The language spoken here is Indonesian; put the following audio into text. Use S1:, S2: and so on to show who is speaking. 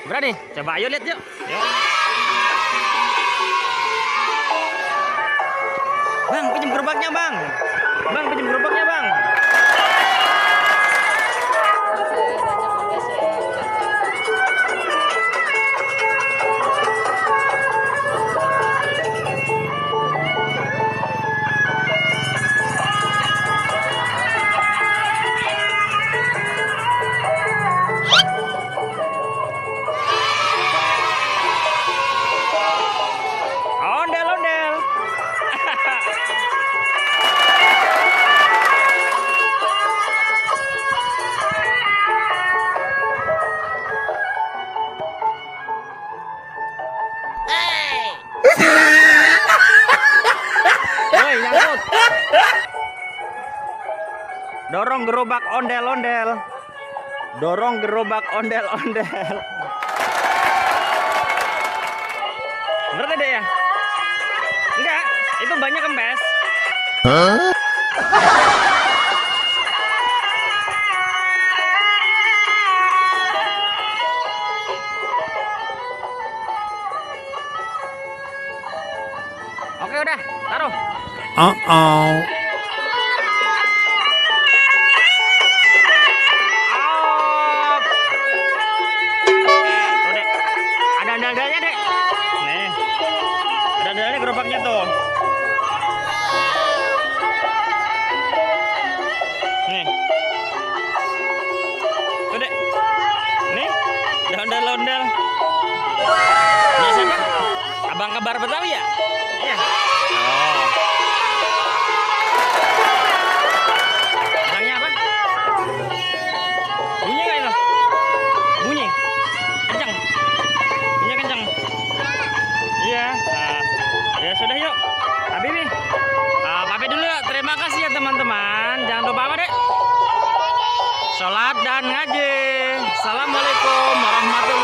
S1: Berani? Coba ayo lihat yuk. Yuk. Bang, pinjam gerobaknya bang. Bang, pinjam gerobaknya bang. Ondel-ondel. Woi, nyangkut. Dorong gerobak ondel-ondel. Dorong gerobak ondel-ondel. Berarti deh ya? Enggak, itu banyak kempes. Oke udah, taruh.
S2: Uh-oh.
S1: Op. Tuh dek, ada andal-andalnya dek. Nih, ada andalnya gerobaknya tuh. Nih, tuh dek. Nih, ada ondel-ondel. Ini siapa? Abang Kabar Betawi ya? Iya. Oh. Bilangnya apa? Bunyi nggak itu? Bunyi? Kencang? Bunyi kencang? Iya. Nah, ya sudah yuk. Habibi. Pamit dulu ya. Terima kasih ya teman-teman. Jangan lupa apa dek? Sholat dan ngaji. Assalamualaikum warahmatullahi wabarakatuh.